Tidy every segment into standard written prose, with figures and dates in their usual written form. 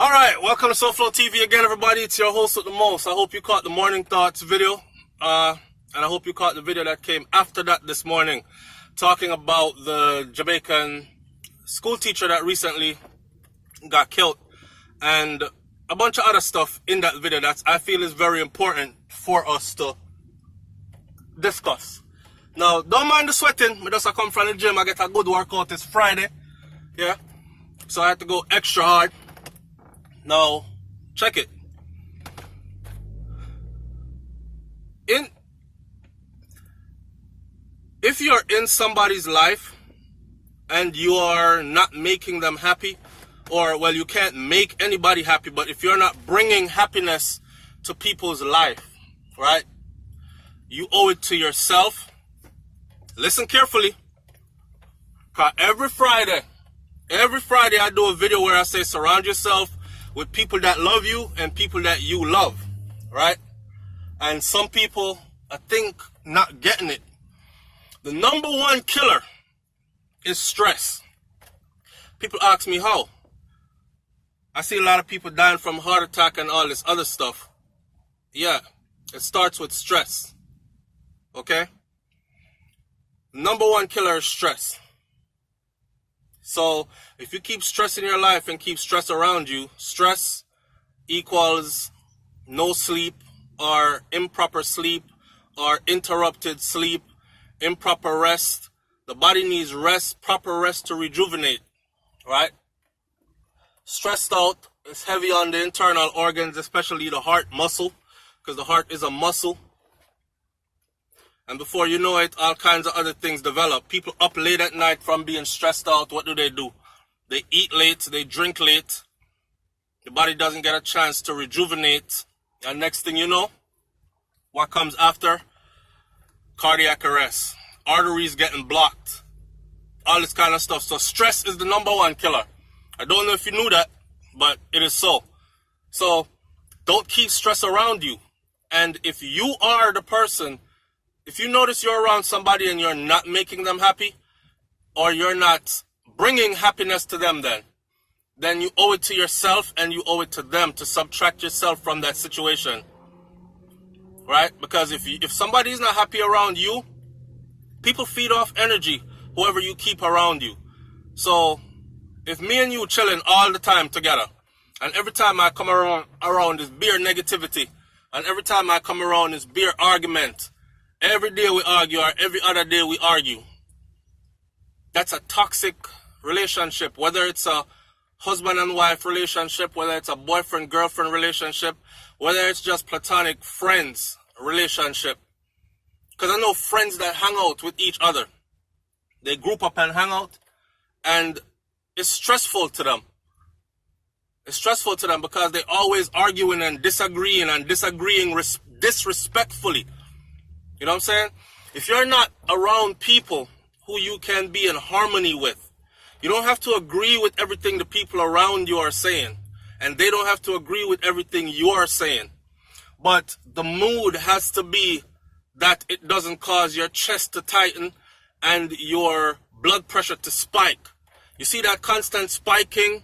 Alright, welcome to SouFLoTV again, everybody. It's your host with the most. I hope you caught the morning thoughts video. And I hope you caught the video that came after that this morning, talking about the Jamaican school teacher that recently got killed. And a bunch of other stuff in that video that I feel is very important for us to discuss. Now, don't mind the sweating. I just come from the gym. I get a good workout. It's Friday. Yeah. So I had to go extra hard. Now, check it. If you're in somebody's life and you are not making them happy, or, well, you can't make anybody happy, but if you're not bringing happiness to people's life, right, you owe it to yourself. Listen carefully. Because every Friday I do a video where I say surround yourself with people that love you and people that you love, right? And some people, I think, not getting it. The number one killer is stress. People ask me how. I see a lot of people dying from heart attack and all this other stuff. Yeah, it starts with stress. Okay? Number one killer is stress. So, if you keep stress in your life and keep stress around you, stress equals no sleep or improper sleep or interrupted sleep, improper rest. The body needs rest, proper rest to rejuvenate, right? Stressed out is heavy on the internal organs, especially the heart muscle, because the heart is a muscle. And before you know it, all kinds of other things develop. People up late at night from being stressed out. What do? They eat late, they drink late. The body doesn't get a chance to rejuvenate. And next thing you know, what comes after? Cardiac arrest. Arteries getting blocked. All this kind of stuff. So stress is the number one killer. I don't know if you knew that, but it is so. So don't keep stress around you. And if you are the person, if you notice you're around somebody and you're not making them happy, or you're not bringing happiness to them, then you owe it to yourself and you owe it to them to subtract yourself from that situation. Right? Because if somebody is not happy around you, people feed off energy, whoever you keep around you. So if me and you chilling all the time together, and every time I come around is beer negativity, and every time I come around is beer argument, every day we argue or every other day we argue, that's a toxic relationship. Whether it's a husband and wife relationship, whether it's a boyfriend-girlfriend relationship, whether it's just platonic friends relationship. Because I know friends that hang out with each other. They group up and hang out, and it's stressful to them. It's stressful to them because they're always arguing and disagreeing disrespectfully. You know what I'm saying? If you're not around people who you can be in harmony with, you don't have to agree with everything the people around you are saying. And they don't have to agree with everything you are saying. But the mood has to be that it doesn't cause your chest to tighten and your blood pressure to spike. You see that constant spiking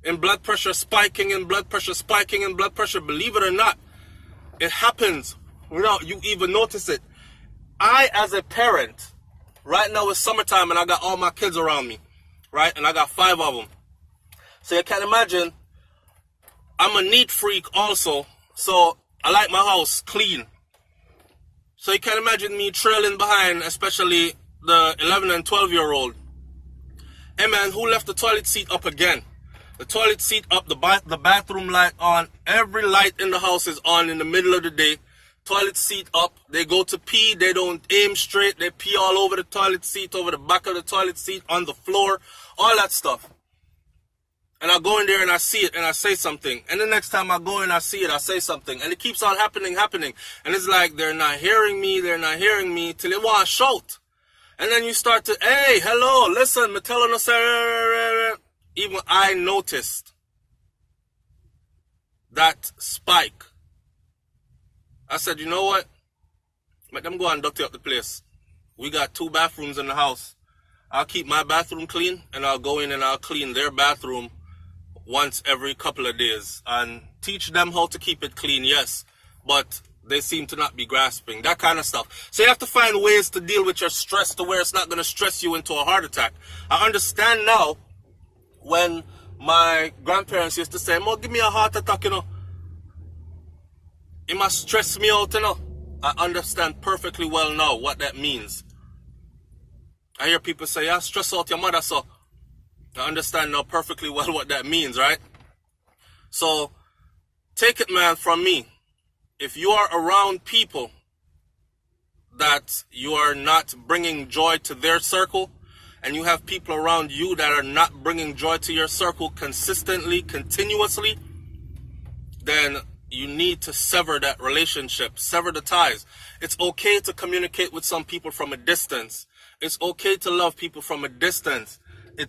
in blood pressure, spiking in blood pressure, spiking in blood pressure? Believe it or not, it happens without you even notice it. I, as a parent, right now it's summertime and I got all my kids around me, right? And I got 5 of them. So you can imagine, I'm a neat freak also, so I like my house clean. So you can imagine me trailing behind, especially the 11 and 12-year-old. Hey man, who left the toilet seat up again? The toilet seat up, the bathroom light on, every light in the house is on in the middle of the day. Toilet seat up, they go to pee, they don't aim straight, they pee all over the toilet seat, over the back of the toilet seat, on the floor, all that stuff. And I go in there and I see it and I say something. And the next time I go in, I see it, I say something. And it keeps on happening. And it's like, they're not hearing me, till they want to shout. And then you start to, hey, hello, listen, me telling us, even I noticed that spike. I said, you know what? Let them go and dirty up the place. We got 2 bathrooms in the house. I'll keep my bathroom clean, and I'll go in and I'll clean their bathroom once every couple of days and teach them how to keep it clean, yes, but they seem to not be grasping that kind of stuff. So you have to find ways to deal with your stress to where it's not going to stress you into a heart attack. I understand now when my grandparents used to say, "Mo, give me a heart attack, you know. It must stress me out, you know." I understand perfectly well now what that means. I hear people say, "Yeah, stress out your mother," so I understand now perfectly well what that means, right? So take it, man, from me. If you are around people that you are not bringing joy to their circle, and you have people around you that are not bringing joy to your circle consistently, continuously, then you need to sever that relationship, sever the ties. It's okay to communicate with some people from a distance. It's okay to love people from a distance.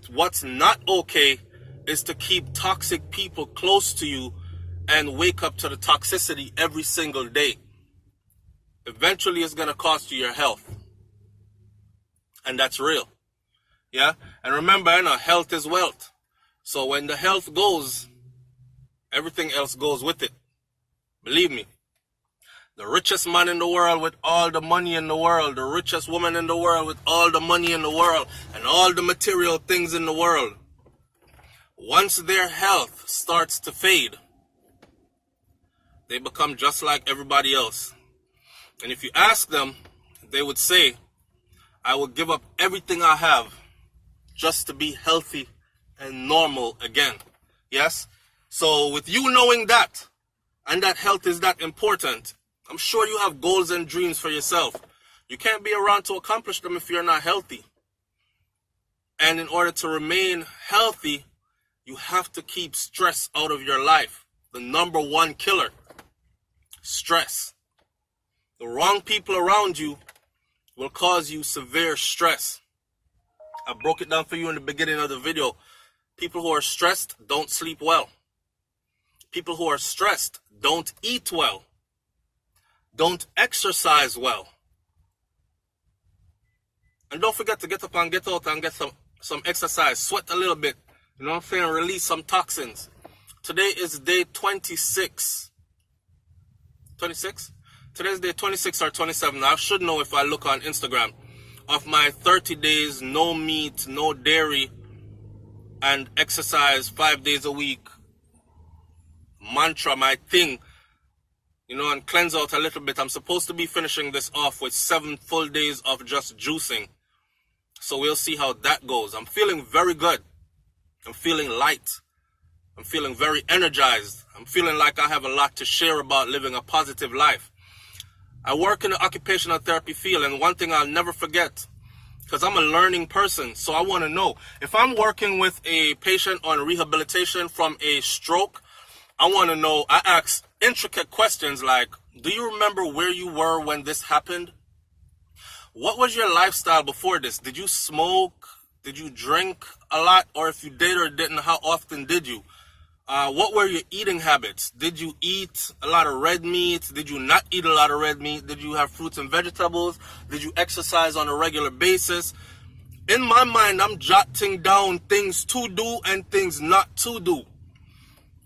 What's not okay is to keep toxic people close to you and wake up to the toxicity every single day. Eventually, it's going to cost you your health. And that's real. Yeah? And remember, you know, health is wealth. So when the health goes, everything else goes with it. Believe me. The richest man in the world with all the money in the world, the richest woman in the world with all the money in the world, and all the material things in the world, once their health starts to fade, they become just like everybody else. And if you ask them, they would say, "I will give up everything I have just to be healthy and normal again." Yes? So with you knowing that, and that health is that important, I'm sure you have goals and dreams for yourself. You can't be around to accomplish them if you're not healthy. And in order to remain healthy, you have to keep stress out of your life. The number one killer, stress. The wrong people around you will cause you severe stress. I broke it down for you in the beginning of the video. People who are stressed don't sleep well. People who are stressed don't eat well. Don't exercise well. And don't forget to get up and get out and get some exercise. Sweat a little bit. You know what I'm saying? Release some toxins. Today is day 26. 26? Today's day 26 or 27. I should know if I look on Instagram. Of my 30 days, no meat, no dairy, and exercise 5 days a week. Mantra, my thing. You know, and cleanse out a little bit. I'm supposed to be finishing this off with 7 full days of just juicing. So we'll see how that goes. I'm feeling very good. I'm feeling light. I'm feeling very energized. I'm feeling like I have a lot to share about living a positive life. I work in the occupational therapy field, and one thing I'll never forget, because I'm a learning person, so I want to know. If I'm working with a patient on rehabilitation from a stroke, I want to know, I ask intricate questions like, do you remember where you were when this happened? What was your lifestyle before this? Did you smoke? Did you drink a lot? Or if you did or didn't, how often did you? What were your eating habits? Did you eat a lot of red meat? Did you not eat a lot of red meat? Did you have fruits and vegetables? Did you exercise on a regular basis? In my mind, I'm jotting down things to do and things not to do.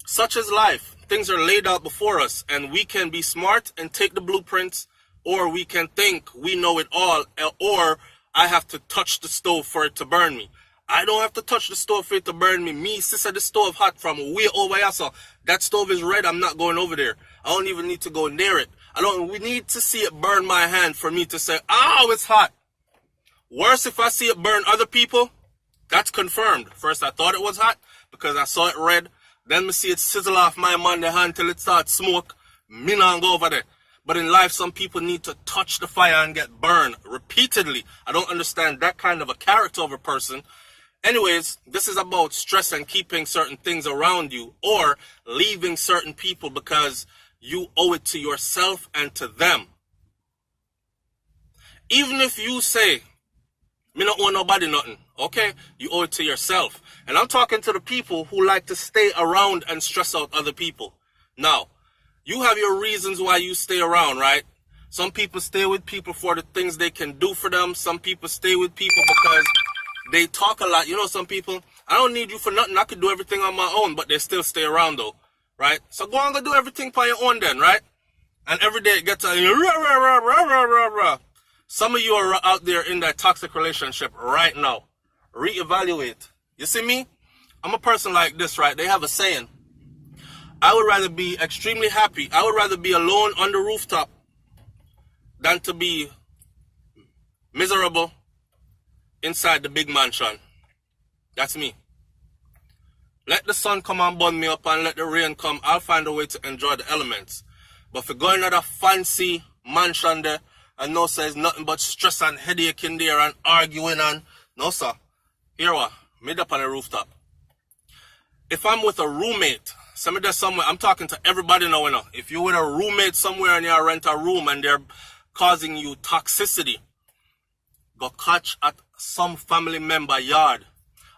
Such is life. Things are laid out before us, and we can be smart and take the blueprints, or we can think we know it all, or I have to touch the stove for it to burn me. I don't have to touch the stove for it to burn me. Me, sister, the stove hot from way over here. So that stove is red. I'm not going over there. I don't even need to go near it. We need to see it burn my hand for me to say, oh, it's hot. Worse, if I see it burn other people, that's confirmed. First, I thought it was hot because I saw it red. Then me see it sizzle off my man the hand till it starts smoke. Me not go over there. But in life, some people need to touch the fire and get burned repeatedly. I don't understand that kind of a character of a person. Anyways, this is about stress and keeping certain things around you or leaving certain people because you owe it to yourself and to them. Even if you say, me not owe nobody nothing, okay? You owe it to yourself. And I'm talking to the people who like to stay around and stress out other people. Now, you have your reasons why you stay around, right? Some people stay with people for the things they can do for them. Some people stay with people because They talk a lot. You know, some people, I don't need you for nothing. I could do everything on my own, but they still stay around though, right? So go on, go do everything by your own then, right? And every day it gets a rah, rah, rah, rah, rah, rah, rah. Some of you are out there in that toxic relationship right now. Reevaluate. You see me? I'm a person like this, right? They have a saying. I would rather be extremely happy. I would rather be alone on the rooftop than to be miserable inside the big mansion. That's me. Let the sun come and burn me up and let the rain come. I'll find a way to enjoy the elements. But if you're going to that fancy mansion there and no says nothing but stress and headache in there and arguing and no sir. Here what? Mid up on the rooftop. If I'm with a roommate, somebody somewhere, I'm talking to everybody now, you know. If you're with a roommate somewhere and you rent a room and they're causing you toxicity, go catch at some family member yard.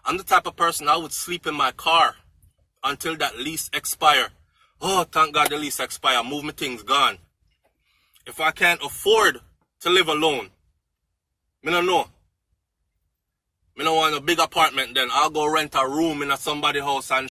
I'm the type of person I would sleep in my car until that lease expire. Oh, thank God the lease expire. Move my things, gone. If I can't afford to live alone, me don't know. Me don't want a big apartment then. I'll go rent a room in somebody's house and